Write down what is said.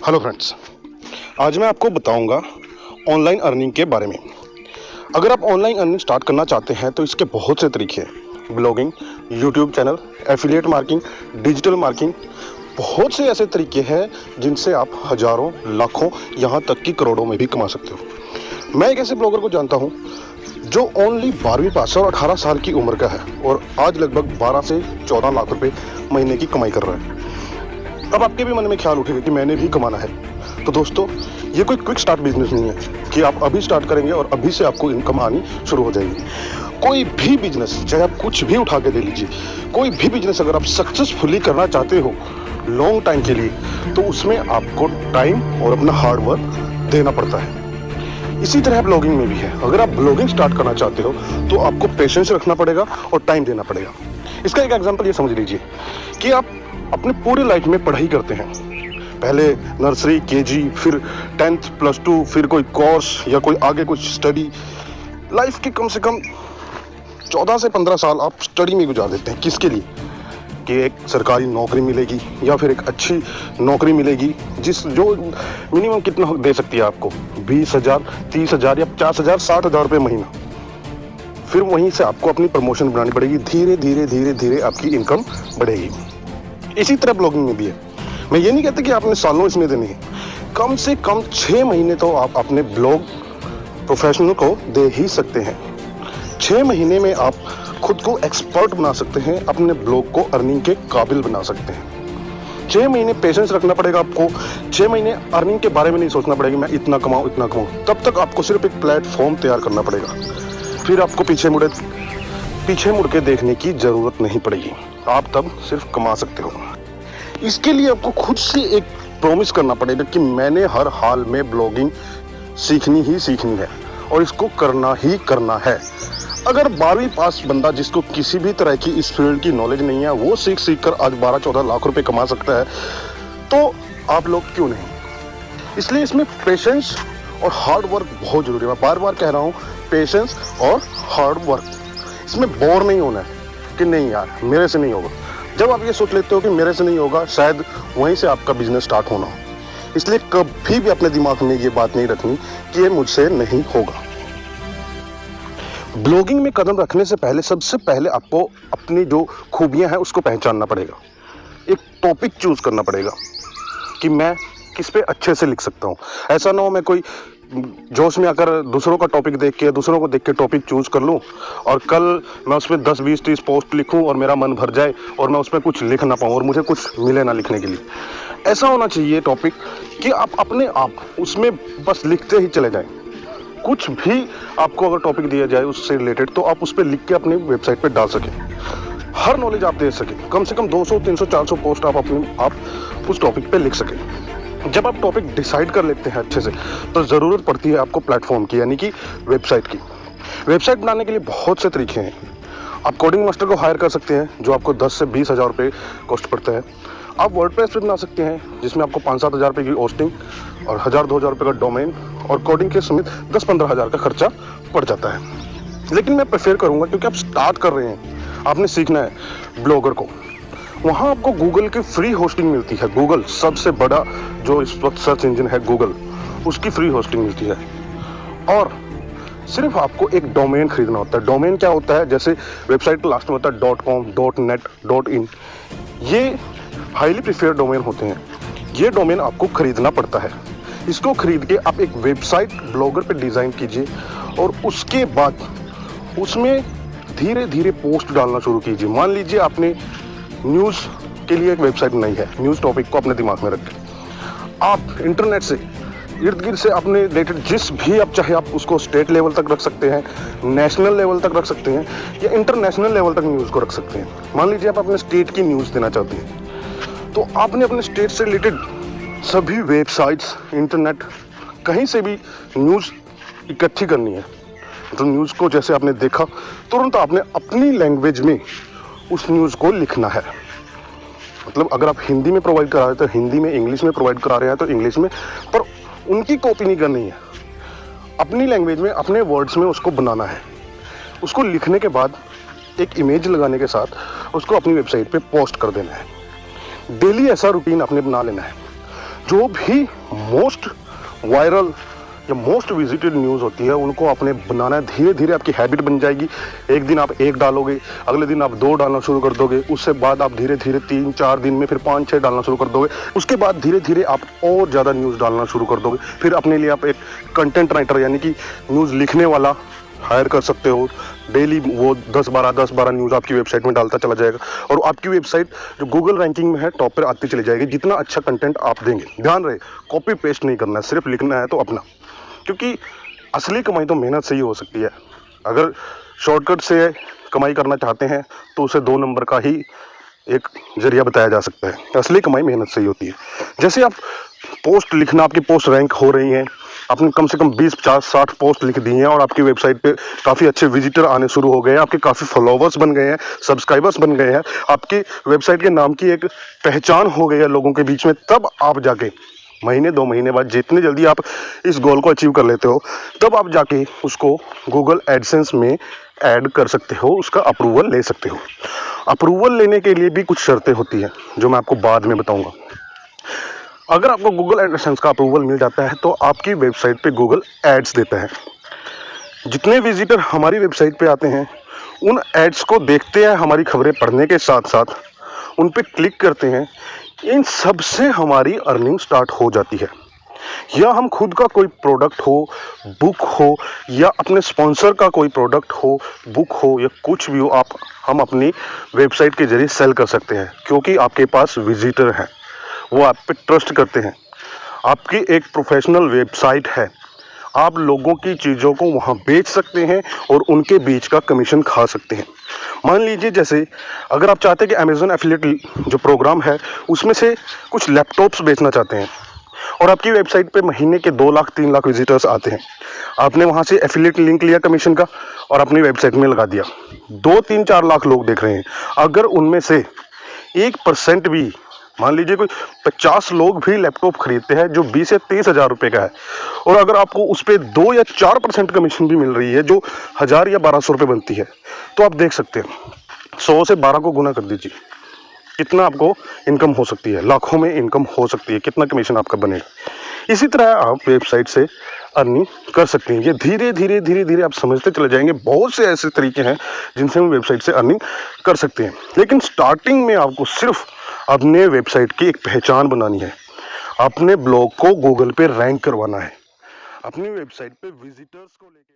Hello friends, आज मैं आपको बताऊंगा ऑनलाइन अर्निंग के बारे में। अगर आप ऑनलाइन अर्निंग स्टार्ट करना चाहते हैं तो इसके बहुत से तरीके हैं। Blogging, YouTube channel, affiliate marketing, digital marketing, बहुत से ऐसे तरीके हैं जिनसे आप हजारों, लाखों, यहाँ तक कि करोड़ों में भी कमा सकते हो। मैं एक ऐसे ब्लॉगर को जानता हूँ जो ओनली 12वीं पास और 18 साल की उम्र का है और आज लगभग 12 से 14 लाख रुपए महीने की कमाई कर रहा है। अब आपके भी मन में ख्याल उठेगा कि मैंने भी कमाना है। तो दोस्तों, ये कोई क्विक स्टार्ट बिजनेस नहीं है कि आप अभी स्टार्ट करेंगे और अभी से आपको इनकम आनी शुरू हो जाएगी। कोई भी बिजनेस, चाहे आप कुछ भी उठा के दे लीजिए, कोई भी बिजनेस अगर आप सक्सेसफुली करना चाहते हो लॉन्ग टाइम के लिए, तो उसमें आपको टाइम और अपना हार्ड वर्क देना पड़ता है। इसी तरह ब्लॉगिंग में भी है। अगर आप ब्लॉगिंग स्टार्ट करना चाहते हो तो आपको पेशेंस रखना पड़ेगा और टाइम देना पड़ेगा। इसका एक एग्जांपल ये समझ लीजिए कि आप अपने पूरे लाइफ में पढ़ाई करते हैं। पहले नर्सरी, केजी, फिर 10th, +2, फिर कोई कोर्स या कोई आगे कुछ स्टडी। लाइफ के कम से कम 14 से 15 साल आप स्टडी में गुजार देते हैं। किसके लिए? कि एक सरकारी नौकरी मिलेगी या फिर एक अच्छी नौकरी मिलेगी जो मिनिमम कितना दे सकती है आपको, 20,000, 30,000 या 50,000, 60,000 रुपये महीना। फिर वहीं से आपको अपनी प्रमोशन बनानी पड़ेगी। धीरे धीरे धीरे धीरे आपकी इनकम बढ़ेगी। इसी तरह ब्लॉगिंग में भी है। मैं ये नहीं कहता कि आपने सालों इसमें देने हैं, कम से कम 6 महीने तो आप अपने ब्लॉग प्रोफेशनल को दे ही सकते हैं। 6 महीने में आप खुद को एक्सपर्ट बना सकते हैं, अपने ब्लॉग को अर्निंग के काबिल बना सकते हैं। 6 महीने पेशेंस रखना पड़ेगा आपको। 6 महीने अर्निंग के बारे में नहीं सोचना पड़ेगा मैं इतना कमाऊं इतना कमाऊं। तब तक आपको सिर्फ एक प्लेटफॉर्म तैयार करना पड़ेगा। फिर आपको पीछे मुड़ के देखने की जरूरत नहीं पड़ेगी। आप तब सिर्फ कमा सकते हो। इसके लिए आपको खुद से एक प्रॉमिस करना पड़ेगा कि मैंने हर हाल में ब्लॉगिंग सीखनी ही सीखनी है और इसको करना ही करना है। अगर 12वीं पास बंदा जिसको किसी भी तरह की इस फील्ड की नॉलेज नहीं है, वो सीख कर आज 12-14 लाख रुपए कमा सकता है, तो आप लोग क्यों नहीं? इसलिए इसमें पेशेंस और हार्ड वर्क बहुत जरूरी है। मैं बार बार कह रहा हूँ, पेशेंस और हार्ड वर्क। इसमें बोर नहीं होना है कि नहीं यार मेरे से नहीं होगा। जब आप ये सोच लेते हो कि मेरे से नहीं होगा, शायद वहीं से आपका बिजनेस स्टार्ट होना हो। इसलिए कभी भी अपने दिमाग में ये बात नहीं रखनी कि ये मुझसे नहीं होगा। ब्लॉगिंग में कदम रखने से पहले सबसे पहले आपको अपनी जो खूबियां हैं उसको पहचानना पड़ेगा। एक टॉपिक चूज करना पड़ेगा कि मैं किस पे अच्छे से लिख सकता हूँ। ऐसा ना हो मैं कोई जोश में आकर दूसरों का टॉपिक देख के टॉपिक चूज कर लूं और कल मैं उसमें 10, 20, 30 पोस्ट लिखूं और मेरा मन भर जाए और मैं उसमें कुछ लिख ना पाऊं और मुझे कुछ मिले ना लिखने के लिए। ऐसा होना चाहिए टॉपिक कि आप अपने आप उसमें बस लिखते ही चले जाएं। कुछ भी आपको अगर टॉपिक दिया जाए उससे रिलेटेड, तो आप उस पर लिख के अपनी वेबसाइट पर डाल सकें। हर नॉलेज आप दे सकें। कम से कम 200, 300, 400 पोस्ट आप उस टॉपिक पे लिख सकें। जब आप टॉपिक डिसाइड कर लेते हैं अच्छे से, तो ज़रूरत पड़ती है आपको प्लेटफॉर्म की, यानी कि वेबसाइट की। वेबसाइट बनाने के लिए बहुत से तरीके हैं। आप कोडिंग मास्टर को हायर कर सकते हैं जो आपको 10 से 20 हज़ार रुपये कॉस्ट पड़ता है। आप वर्डप्रेस पे बना सकते हैं जिसमें आपको 5-7 हज़ार रुपये की होस्टिंग और 1,000-2,000 रुपये का डोमेन और कोडिंग के समेत 10-15 हज़ार का खर्चा पड़ जाता है। लेकिन मैं प्रेफर करूँगा, क्योंकि आप स्टार्ट कर रहे हैं, आपने सीखना है ब्लॉगर को, वहाँ आपको गूगल की फ्री होस्टिंग मिलती है। गूगल सबसे बड़ा जो इस वक्त सर्च इंजन है गूगल, उसकी फ्री होस्टिंग मिलती है। और सिर्फ आपको एक डोमेन खरीदना होता है। डोमेन क्या होता है? जैसे वेबसाइट लास्ट में होता है .com, .net, .in। ये हाईली प्रीफर्ड डोमेन होते हैं। ये डोमेन आपको खरीदना पड़ता है। इसको खरीद के आप एक वेबसाइट ब्लॉगर पे डिजाइन कीजिए और उसके बाद उसमें धीरे धीरे पोस्ट डालना शुरू कीजिए। मान लीजिए आपने न्यूज़ के लिए एक वेबसाइट बनाई है। न्यूज़ टॉपिक को अपने दिमाग में रखें। आप इंटरनेट से इर्द गिर्द से अपने रिलेटेड जिस भी आप चाहे, आप उसको स्टेट लेवल तक रख सकते हैं, नेशनल लेवल तक रख सकते हैं या इंटरनेशनल लेवल तक न्यूज़ को रख सकते हैं। मान लीजिए आप अपने स्टेट की न्यूज़ देना चाहते हैं, तो आपने अपने स्टेट से रिलेटेड सभी वेबसाइट्स, इंटरनेट, कहीं से भी न्यूज़ इकट्ठी करनी है। तो न्यूज़ को जैसे आपने देखा, तुरंत आपने अपनी लैंग्वेज में उस न्यूज़ को लिखना है। मतलब अगर आप हिंदी में प्रोवाइड करा रहे हैं तो हिंदी में, इंग्लिश में प्रोवाइड करा रहे हैं तो इंग्लिश में, पर उनकी कॉपी नहीं करनी है। अपनी लैंग्वेज में, अपने वर्ड्स में उसको बनाना है। उसको लिखने के बाद एक इमेज लगाने के साथ उसको अपनी वेबसाइट पे पोस्ट कर देना है। डेली ऐसा रूटीन आपने बना लेना है। जो भी मोस्ट वायरल या मोस्ट विजिटेड न्यूज़ होती है उनको आपने बनाना है। धीरे धीरे आपकी हैबिट बन जाएगी। एक दिन आप एक डालोगे, अगले दिन आप 2 डालना शुरू कर दोगे, उससे बाद आप धीरे धीरे 3-4 दिन में फिर 5-6 डालना शुरू कर दोगे। उसके बाद धीरे धीरे आप और ज़्यादा न्यूज़ डालना शुरू कर दोगे। फिर अपने लिए आप एक कंटेंट राइटर यानी कि न्यूज़ लिखने वाला हायर कर सकते हो। डेली वो 10-12 न्यूज़ आपकी वेबसाइट में डालता चला जाएगा और आपकी वेबसाइट जो गूगल रैंकिंग में है टॉप पर आती चली जाएगी जितना अच्छा कंटेंट आप देंगे। ध्यान रहे, कॉपी पेस्ट नहीं करना है, सिर्फ लिखना है तो अपना, क्योंकि असली कमाई तो मेहनत से ही हो सकती है। अगर शॉर्टकट से कमाई करना चाहते हैं तो उसे 2 नंबर का ही एक जरिया बताया जा सकता है। असली कमाई मेहनत से ही होती है। जैसे आप पोस्ट लिखना, आपकी पोस्ट रैंक हो रही हैं, आपने कम से कम 20-50-60 पोस्ट लिख दी हैं और आपकी वेबसाइट पे काफ़ी अच्छे विजिटर आने शुरू हो गए हैं, आपके काफ़ी फॉलोवर्स बन गए हैं, सब्सक्राइबर्स बन गए हैं, आपकी वेबसाइट के नाम की एक पहचान हो गई है लोगों के बीच में, तब आप जाके महीने 2 महीने बाद जितने जल्दी आप इस गोल को अचीव कर लेते हो तब आप जाके उसको गूगल एडसेंस में ऐड कर सकते हो, उसका अप्रूवल ले सकते हो। अप्रूवल लेने के लिए भी कुछ शर्तें होती हैं जो मैं आपको बाद में बताऊंगा। अगर आपको गूगल एडसेंस का अप्रूवल मिल जाता है तो आपकी वेबसाइट पे गूगल एड्स देता है। जितने विजिटर हमारी वेबसाइट पे आते हैं उन एड्स को देखते हैं, हमारी खबरें पढ़ने के साथ साथ उन पे क्लिक करते हैं, इन सब से हमारी अर्निंग स्टार्ट हो जाती है। या हम खुद का कोई प्रोडक्ट हो, बुक हो, या अपने स्पॉन्सर का कोई प्रोडक्ट हो, बुक हो, या कुछ भी हो, हम अपनी वेबसाइट के जरिए सेल कर सकते हैं क्योंकि आपके पास विजिटर हैं, वो आप पे ट्रस्ट करते हैं। आपकी एक प्रोफेशनल वेबसाइट है, आप लोगों की चीज़ों को वहाँ बेच सकते हैं और उनके बीच का कमीशन खा सकते हैं। मान लीजिए जैसे अगर आप चाहते हैं कि अमेज़न एफिलिएट जो प्रोग्राम है उसमें से कुछ लैपटॉप्स बेचना चाहते हैं और आपकी वेबसाइट पे महीने के 2 लाख 3 लाख विजिटर्स आते हैं, आपने वहाँ से एफिलिएट लिंक लिया कमीशन का और अपनी वेबसाइट में लगा दिया, 2-3-4 लाख लोग देख रहे हैं। अगर उनमें से 1% भी, मान लीजिए कोई 50 लोग भी लैपटॉप खरीदते हैं जो 20 या 30 हज़ार रुपये का है और अगर आपको उस पर 2 या 4% कमीशन भी मिल रही है जो 1000 या 1200 रुपये बनती है, तो आप देख सकते हैं 100 से 12 को गुना कर दीजिए, कितना आपको इनकम हो सकती है, लाखों में इनकम हो सकती है, कितना कमीशन आपका बनेगा। इसी तरह आप वेबसाइट से अर्निंग कर सकते हैं। ये धीरे धीरे आप समझते चले जाएंगे। बहुत से ऐसे तरीके हैं जिनसे हम वेबसाइट से अर्निंग कर सकते हैं, लेकिन स्टार्टिंग में आपको सिर्फ अपने वेबसाइट की एक पहचान बनानी है, अपने ब्लॉग को गूगल पे रैंक करवाना है, अपनी वेबसाइट पे विजिटर्स को लेके